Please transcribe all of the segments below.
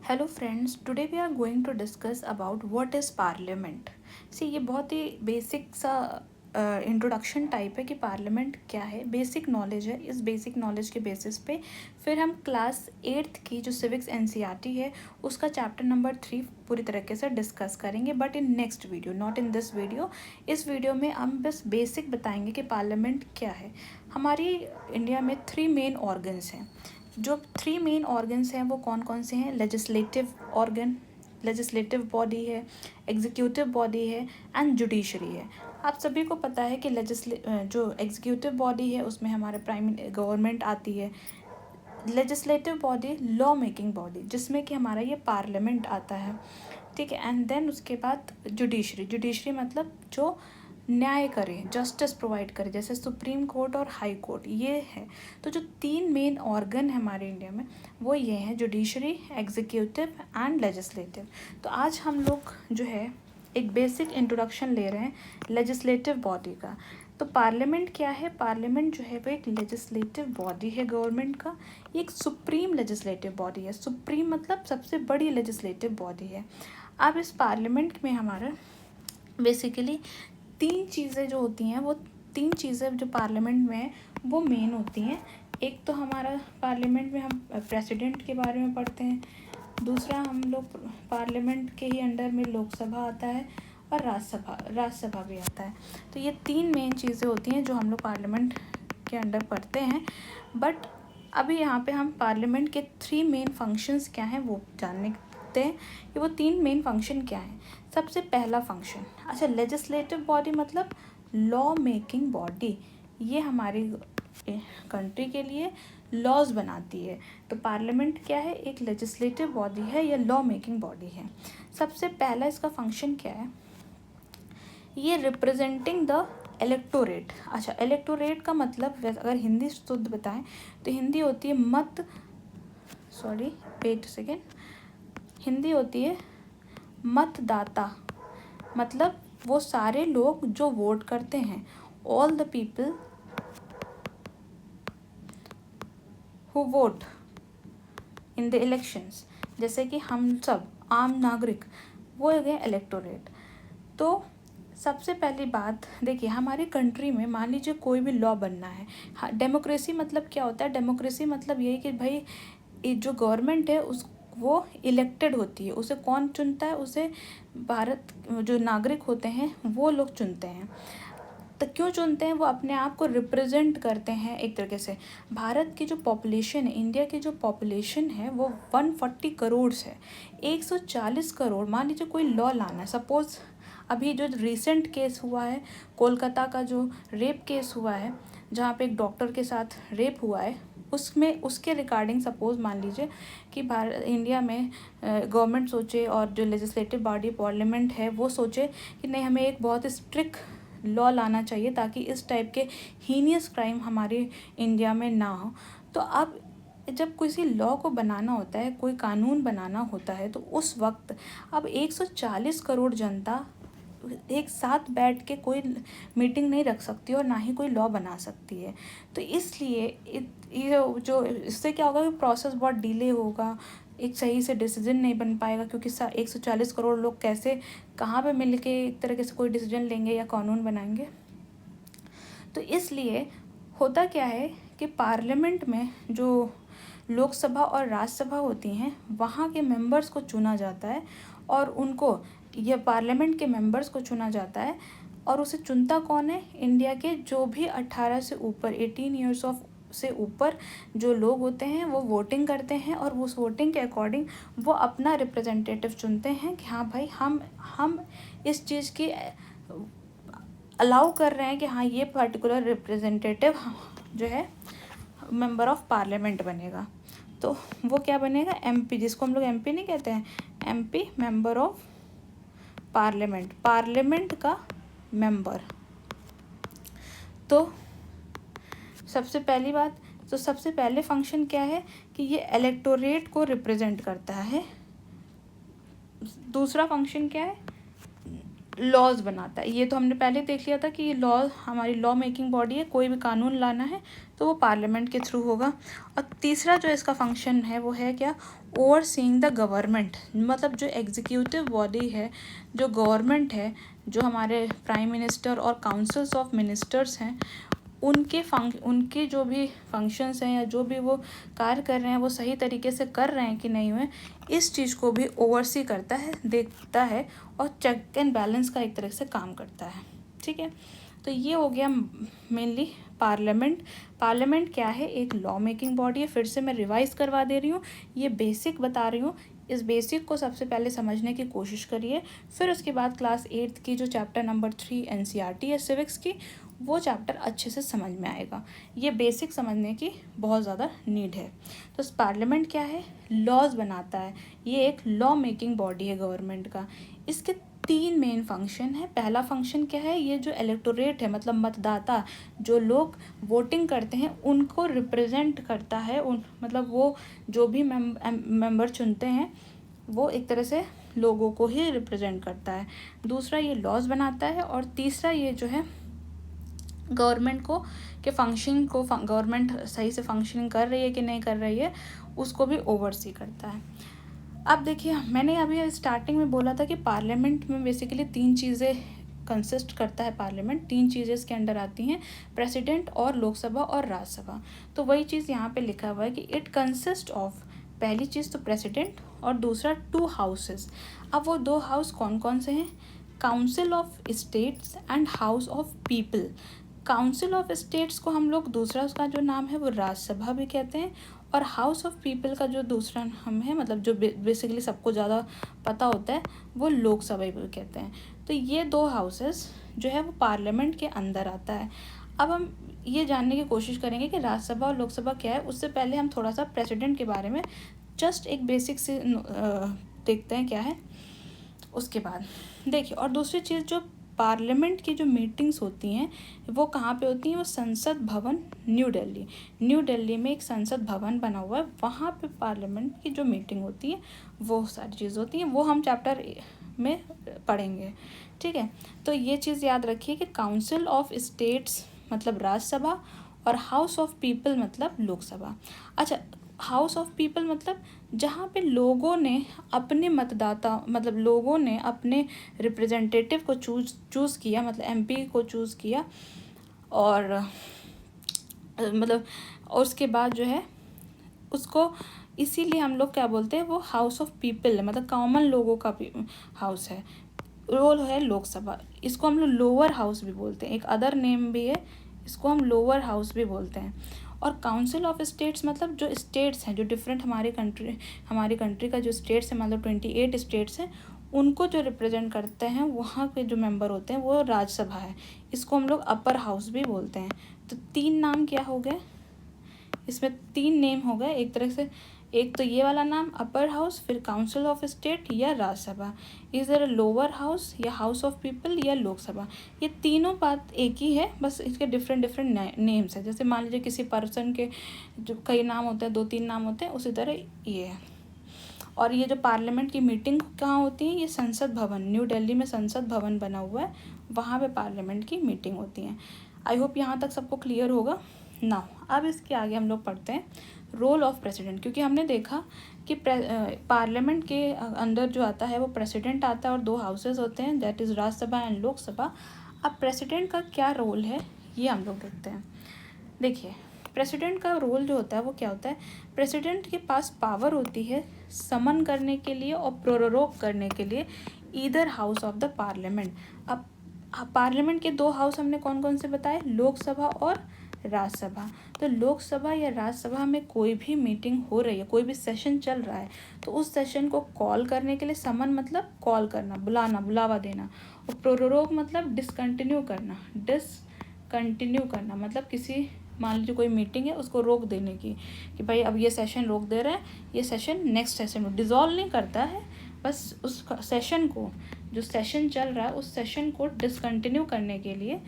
Hello friends, today we are going to discuss about what is parliament. ये बहुत ही basic सा introduction type है कि पार्लियामेंट क्या है। बेसिक नॉलेज है। इस बेसिक नॉलेज के बेसिस पे फिर हम क्लास 8th की जो सिविक्स एनसीईआरटी है उसका चैप्टर नंबर 3 पूरी तरीके से डिस्कस करेंगे, but in next video, not in this video. इस वीडियो में हम बस बेसिक बताएंगे कि पार्लियामेंट क्या है। हमारी इंडिया में 3 मेन ऑर्गन्स हैं। जो 3 मेन ऑर्गन्स हैं वो कौन कौन से हैं? लेजिस्लेटिव ऑर्गन, लेजिस्लेटिव बॉडी है, एग्जीक्यूटिव बॉडी है एंड जुडिशरी है। आप सभी को पता है कि जो एग्जीक्यूटिव बॉडी है उसमें हमारा प्राइम गवर्नमेंट आती है। Legislative body law making body, जिसमें कि हमारा ये पार्लियामेंट आता है, ठीक है। एंड देन उसके बाद जुडिशरी, जुडिशरी मतलब जो न्याय करे, जस्टिस प्रोवाइड करे, जैसे सुप्रीम कोर्ट और हाई कोर्ट, ये है। तो जो 3 मेन ऑर्गन है हमारे इंडिया में वो ये हैं, जुडिशरी, एग्जीक्यूटिव एंड लेजिस्लेटिव। तो आज हम लोग जो है एक बेसिक इंट्रोडक्शन ले रहे हैं लेजिस्लेटिव बॉडी का। तो पार्लियामेंट क्या है? पार्लियामेंट जो है वो एक लेजिस्लेटिव बॉडी है गवर्नमेंट का। ये एक सुप्रीम लेजिस्लेटिव बॉडी है। सुप्रीम मतलब सबसे बड़ी लेजिस्लेटिव बॉडी है। अब इस पार्लियामेंट में हमारा बेसिकली 3 चीज़ें जो होती हैं, वो 3 चीज़ें जो पार्लियामेंट में हैं वो मेन होती हैं। एक तो हमारा पार्लियामेंट में हम प्रेसिडेंट के बारे में पढ़ते हैं। दूसरा, हम लोग पार्लियामेंट के ही अंडर में लोकसभा आता है और राज्यसभा भी आता है। तो ये 3 मेन चीज़ें होती हैं जो हम लोग पार्लियामेंट के अंडर पढ़ते हैं। बट अभी यहाँ पे हम पार्लियामेंट के 3 मेन फंक्शंस क्या हैं वो जानने हैं कि वो 3 मेन फंक्शन क्या हैं। सबसे पहला फंक्शन, अच्छा, लेजिस्लेटिव बॉडी मतलब लॉ मेकिंग बॉडी। ये हमारी कंट्री के लिए लॉज बनाती है। तो पार्लियामेंट क्या है? एक लेजिस्लेटिव बॉडी है या लॉ मेकिंग बॉडी है। सबसे पहला इसका फंक्शन क्या है? ये रिप्रेजेंटिंग द इलेक्टोरेट। अच्छा, इलेक्टोरेट का मतलब अगर हिंदी शुद्ध बताएं तो हिंदी होती है वेट सेकेंड, हिंदी होती है मतदाता। मतलब वो सारे लोग जो वोट करते हैं, all the people who vote in the elections, जैसे कि हम सब आम नागरिक, वो हो गए इलेक्टोरेट। तो सबसे पहली बात देखिए, हमारी कंट्री में मान लीजिए कोई भी लॉ बनना है। हाँ, डेमोक्रेसी मतलब क्या होता है? डेमोक्रेसी मतलब यही कि भाई ये जो गवर्नमेंट है वो इलेक्टेड होती है। उसे कौन चुनता है? उसे भारत जो नागरिक होते हैं वो लोग चुनते हैं। तो क्यों चुनते हैं? वो अपने आप को रिप्रेजेंट करते हैं एक तरीके से। भारत की जो पॉपुलेशन है, इंडिया की जो पॉपुलेशन है वो 140 करोड़ है। 140 करोड़, मान लीजिए कोई लॉ लाना है। सपोज़ अभी जो रिसेंट केस हुआ है, कोलकाता का जो रेप केस हुआ है, जहाँ पे एक डॉक्टर के साथ रेप हुआ है, उसमें उसके रिगार्डिंग सपोज़ मान लीजिए कि इंडिया में गवर्नमेंट सोचे और जो लेजिस्लेटिव बॉडी पार्लियामेंट है वो सोचे कि नहीं, हमें एक बहुत स्ट्रिक्ट लॉ लाना चाहिए ताकि इस टाइप के हीनियस क्राइम हमारे इंडिया में ना हो। तो अब जब किसी लॉ को बनाना होता है, कोई कानून बनाना होता है, तो उस वक्त अब 140 करोड़ जनता एक साथ बैठ के कोई मीटिंग नहीं रख सकती और ना ही कोई लॉ बना सकती है। तो इसलिए ये जो इससे क्या होगा कि प्रोसेस बहुत डिले होगा, एक सही से डिसीजन नहीं बन पाएगा, क्योंकि 140 करोड़ लोग कैसे, कहाँ पे मिल के एक तरीके से कोई डिसीजन लेंगे या कानून बनाएंगे। तो इसलिए होता क्या है कि पार्लियामेंट में जो लोकसभा और राज्यसभा होती हैं वहाँ के मेंबर्स को चुना जाता है, और उनको, यह पार्लियामेंट के मेंबर्स को चुना जाता है। और उसे चुनता कौन है? इंडिया के जो भी 18 से ऊपर, 18 ईयर्स ऑफ से ऊपर जो लोग होते हैं वो वोटिंग करते हैं, और उस वोटिंग के अकॉर्डिंग वो अपना रिप्रेजेंटेटिव चुनते हैं कि हाँ भाई, हम इस चीज़ की अलाउ कर रहे हैं कि हाँ, ये पर्टिकुलर रिप्रेजेंटेटिव जो है मेंबर ऑफ पार्लियामेंट बनेगा। तो वो क्या बनेगा? एमपी, जिसको हम लोग एमपी नहीं कहते हैं, MP member of parliament, parliament का मेंबर। तो सबसे पहली बात, तो सबसे पहले फंक्शन क्या है कि ये इलेक्टोरेट को रिप्रेजेंट करता है। दूसरा फंक्शन क्या है? लॉज बनाता है। ये तो हमने पहले देख लिया था कि ये लॉ हमारी लॉ मेकिंग बॉडी है। कोई भी कानून लाना है तो वो पार्लियामेंट के थ्रू होगा। और तीसरा जो इसका फंक्शन है वो है क्या? ओवरसीइंग द गवर्नमेंट, मतलब जो एग्जीक्यूटिव बॉडी है, जो गवर्नमेंट है, जो हमारे प्राइम मिनिस्टर और काउंसिल्स ऑफ मिनिस्टर्स हैं, उनके जो भी फंक्शंस हैं या जो भी वो कार्य कर रहे हैं वो सही तरीके से कर रहे हैं कि नहीं हुए, इस चीज़ को भी ओवरसी करता है, देखता है और चेक एंड बैलेंस का एक तरह से काम करता है। ठीक है, तो ये हो गया मेनली पार्लियामेंट। पार्लियामेंट क्या है? एक लॉ मेकिंग बॉडी है। फिर से मैं रिवाइज करवा दे रही हूँ, ये बेसिक बता रही हूँ। इस बेसिक को सबसे पहले समझने की कोशिश करिए, फिर उसके बाद क्लास 8th की जो चैप्टर नंबर 3 NCERT है सिविक्स की, वो चैप्टर अच्छे से समझ में आएगा। ये बेसिक समझने की बहुत ज़्यादा नीड है। तो पार्लियामेंट क्या है? लॉज बनाता है। ये एक लॉ मेकिंग बॉडी है गवर्नमेंट का। इसके 3 मेन फंक्शन है। पहला फंक्शन क्या है? ये जो इलेक्टोरेट है, मतलब मतदाता, जो लोग वोटिंग करते हैं उनको रिप्रेजेंट करता है। मतलब वो जो भी मेंबर चुनते हैं वो एक तरह से लोगों को ही रिप्रेजेंट करता है। दूसरा ये लॉज बनाता है, और तीसरा ये जो है गवर्नमेंट को के फंक्शनिंग को गवर्नमेंट सही से फंक्शनिंग कर रही है कि नहीं कर रही है उसको भी ओवरसी करता है। अब देखिए, मैंने अभी स्टार्टिंग में बोला था कि पार्लियामेंट में बेसिकली 3 चीज़ें कंसिस्ट करता है। पार्लियामेंट 3 चीज़ें इसके अंडर आती हैं, प्रेसिडेंट और लोकसभा और राज्यसभा। तो वही चीज़ यहाँ पे लिखा हुआ है कि इट कंसिस्ट ऑफ, पहली चीज़ तो प्रेसिडेंट और दूसरा 2 हाउसेस। अब वो 2 हाउस कौन कौन से हैं? Council of states and house of people. Council of states को हम लोग, दूसरा उसका जो नाम है वो राज्यसभा भी कहते हैं, और हाउस ऑफ पीपल का जो दूसरा नाम है, मतलब जो बेसिकली सबको ज़्यादा पता होता है, वो लोकसभा भी कहते हैं। तो ये 2 हाउसेस जो है वो पार्लियामेंट के अंदर आता है। अब हम ये जानने की कोशिश करेंगे कि राज्यसभा और लोकसभा क्या है। उससे पहले हम थोड़ा सा प्रेसिडेंट के बारे में जस्ट एक बेसिक से देखते हैं क्या है। उसके बाद देखिए, और दूसरी चीज़, जो पार्लियामेंट की जो मीटिंग्स होती हैं वो कहाँ पे होती हैं? वो संसद भवन, न्यू दिल्ली में एक संसद भवन बना हुआ है, वहाँ पे पार्लियामेंट की जो मीटिंग होती है वो सारी चीज़ होती हैं। वो हम चैप्टर में पढ़ेंगे। ठीक है, तो ये चीज़ याद रखिए कि काउंसिल ऑफ स्टेट्स मतलब राज्यसभा और हाउस ऑफ पीपल मतलब लोकसभा। अच्छा, हाउस ऑफ पीपल मतलब जहाँ पे लोगों ने अपने मतदाता, मतलब लोगों ने अपने रिप्रेजेंटेटिव को चूज़ किया, मतलब MP को चूज़ किया, और मतलब और उसके बाद जो है उसको, इसीलिए हम लोग क्या बोलते हैं, वो हाउस ऑफ पीपल है, मतलब कॉमन लोगों का हाउस है। रोल है लोकसभा, इसको हम लोग लोअर हाउस भी बोलते हैं, एक अदर नेम भी है, इसको हम लोअर हाउस भी बोलते हैं। और काउंसिल ऑफ स्टेट्स मतलब जो स्टेट्स हैं, जो डिफरेंट हमारी कंट्री का जो स्टेट्स हैं, मतलब 28 स्टेट्स हैं, उनको जो रिप्रेजेंट करते हैं, वहाँ के जो मेंबर होते हैं वो राज्यसभा है। इसको हम लोग अपर हाउस भी बोलते हैं। तो 3 नाम क्या हो गए इसमें? 3 नेम हो गए एक तरह से। एक तो ये वाला नाम अपर हाउस, फिर काउंसिल ऑफ स्टेट या राज्यसभा, इधर लोअर हाउस या हाउस ऑफ पीपल या लोकसभा। ये तीनों बात एक ही है, बस इसके डिफरेंट नेम्स है। जैसे मान लीजिए किसी पर्सन के जो कई नाम होते हैं, 2-3 नाम होते हैं, उसी तरह ये है। और ये जो पार्लियामेंट की मीटिंग कहाँ होती है? ये संसद भवन, न्यू दिल्ली में संसद भवन बना हुआ है, वहाँ पे पार्लियामेंट की मीटिंग होती है। आई होप यहाँ तक सबको क्लियर होगा ना। अब इसके आगे हम लोग पढ़ते हैं रोल ऑफ प्रेसिडेंट, क्योंकि हमने देखा कि पार्लियामेंट के अंदर जो आता है वो प्रेसिडेंट आता है और 2 हाउसेस होते हैं, that is Rajya Sabha and Lok Sabha. अब प्रेसिडेंट का क्या रोल है ये हम लोग देखते हैं। देखिए, प्रेसिडेंट का रोल जो होता है वो क्या होता है? प्रेसिडेंट के पास पावर होती है समन करने के लिए और प्रोरोग करने के लिए either house of the parliament. अब पार्लियामेंट के 2 हाउस हमने कौन कौन से बताए? लोकसभा और राज्यसभा। तो लोकसभा या राज्यसभा में कोई भी मीटिंग हो रही है, कोई भी सेशन चल रहा है, तो उस सेशन को कॉल करने के लिए, समन मतलब कॉल करना, बुलाना, बुलावा देना, और प्रोरोग मतलब डिसकंटिन्यू करना, मतलब किसी, मान लीजिए कोई मीटिंग है उसको रोक देने की, कि भाई अब ये सेशन रोक दे रहे हैं, ये सेशन नेक्स्ट सेशन में, डिज़ोल्व नहीं करता है, बस उस सेशन को, जो सेशन चल रहा है उस सेशन को डिसकंटिन्यू करने के लिए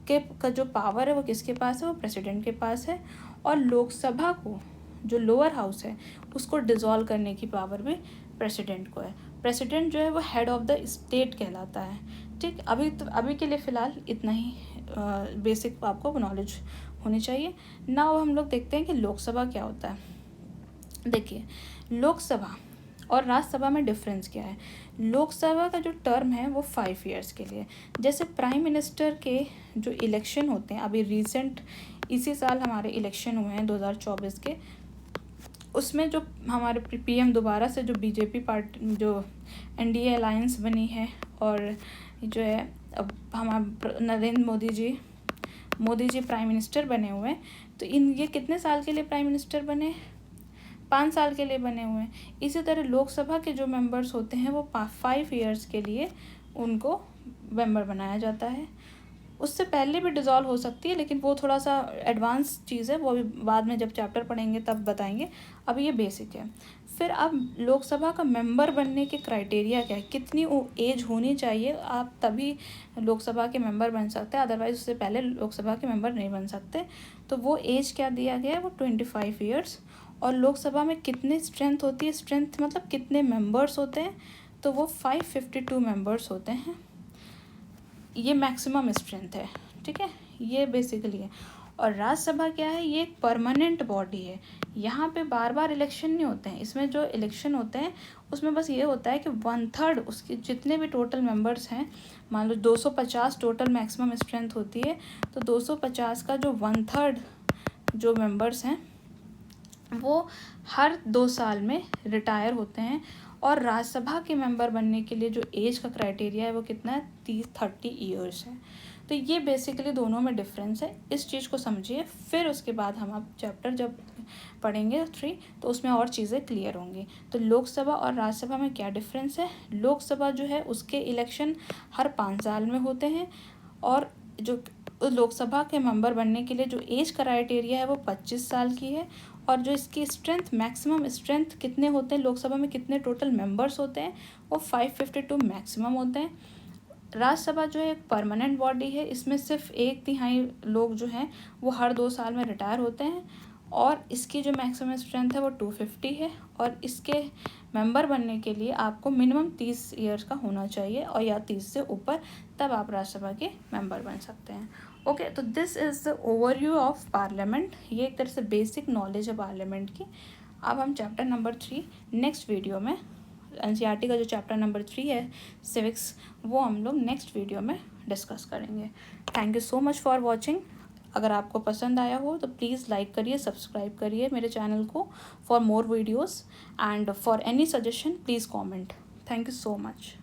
का जो पावर है वो किसके पास है? वो प्रेसिडेंट के पास है। और लोकसभा को, जो लोअर हाउस है, उसको डिज़ोल्व करने की पावर भी प्रेसिडेंट को है। प्रेसिडेंट जो है वो हेड ऑफ द स्टेट कहलाता है। ठीक, अभी के लिए फ़िलहाल इतना ही बेसिक आपको नॉलेज होनी चाहिए। नाउ हम लोग देखते हैं कि लोकसभा क्या होता है। देखिए, लोकसभा और राज्यसभा में डिफरेंस क्या है। लोकसभा का जो टर्म है वो 5 ईयर्स के लिए। जैसे प्राइम मिनिस्टर के जो इलेक्शन होते हैं, अभी रिसेंट इसी साल हमारे इलेक्शन हुए हैं 2024 के, उसमें जो हमारे पीएम दोबारा से जो बीजेपी पार्टी जो एनडीए अलायंस बनी है और जो है अब हमारे नरेंद्र मोदी जी प्राइम मिनिस्टर बने हुए हैं, तो ये कितने साल के लिए प्राइम मिनिस्टर बने, 5 साल के लिए बने हुए हैं। इसी तरह लोकसभा के जो मेंबर्स होते हैं वो 5 ईयर्स के लिए उनको मेंबर बनाया जाता है। उससे पहले भी डिज़ोल्व हो सकती है, लेकिन वो थोड़ा सा एडवांस चीज़ है, वो अभी बाद में जब चैप्टर पढ़ेंगे तब बताएंगे। अब ये बेसिक है। फिर अब लोकसभा का मेंबर बनने के क्राइटेरिया क्या है, कितनी एज होनी चाहिए, आप तभी लोकसभा के मेंबर बन सकते हैं, अदरवाइज उससे पहले लोकसभा के मेंबर नहीं बन सकते। तो वो एज क्या दिया गया है, वो 25 ईयर्स। और लोकसभा में कितनी स्ट्रेंथ होती है, स्ट्रेंथ मतलब कितने मेंबर्स होते हैं, तो वो 552 मेंबर्स होते हैं। ये मैक्सिमम स्ट्रेंथ है, ठीक है, ये बेसिकली है। और राज्यसभा क्या है, ये एक परमानेंट बॉडी है। यहाँ पे बार बार इलेक्शन नहीं होते हैं। इसमें जो इलेक्शन होते हैं उसमें बस ये होता है कि 1/3 उसके जितने भी टोटल मेंबर्स हैं, मान लो 250 टोटल मैक्सिमम स्ट्रेंथ होती है, तो 250 का जो 1/3 जो मेंबर्स हैं वो हर 2 साल में रिटायर होते हैं। और राज्यसभा के मेंबर बनने के लिए जो एज का क्राइटेरिया है वो कितना है, 30 ईयर्स है। तो ये बेसिकली दोनों में डिफरेंस है, इस चीज़ को समझिए। फिर उसके बाद हम आप चैप्टर जब पढ़ेंगे 3 तो उसमें और चीज़ें क्लियर होंगी। तो लोकसभा और राज्यसभा में क्या डिफरेंस है, लोकसभा जो है उसके इलेक्शन हर 5 साल में होते हैं, और जो लोकसभा के मेंबर बनने के लिए जो एज क्राइटेरिया है वो 25 साल की है। और जो इसकी स्ट्रेंथ, मैक्सिमम स्ट्रेंथ कितने होते हैं, लोकसभा में कितने टोटल मेंबर्स होते हैं, वो 552 मैक्सिमम होते हैं। राज्यसभा जो है एक परमानेंट बॉडी है, इसमें सिर्फ 1/3 लोग जो हैं वो हर 2 साल में रिटायर होते हैं। और इसकी जो मैक्सिमम स्ट्रेंथ है वो 250 है। और इसके मेंबर बनने के लिए आपको मिनिमम 30 ईयर्स का होना चाहिए, और या 30 से ऊपर, तब आप राज्यसभा के मेंबर बन सकते हैं। ओके, तो this is the overview of parliament. ये एक तरह से बेसिक नॉलेज है पार्लियामेंट की। अब हम चैप्टर नंबर 3 नेक्स्ट वीडियो में, एनसीईआरटी का जो चैप्टर नंबर 3 है सिविक्स, वो हम लोग नेक्स्ट वीडियो में डिस्कस करेंगे। Thank you so much for watching. अगर आपको पसंद आया हो तो प्लीज़ लाइक करिए, सब्सक्राइब करिए मेरे चैनल को for more videos, and for any suggestion please comment. Thank you so much.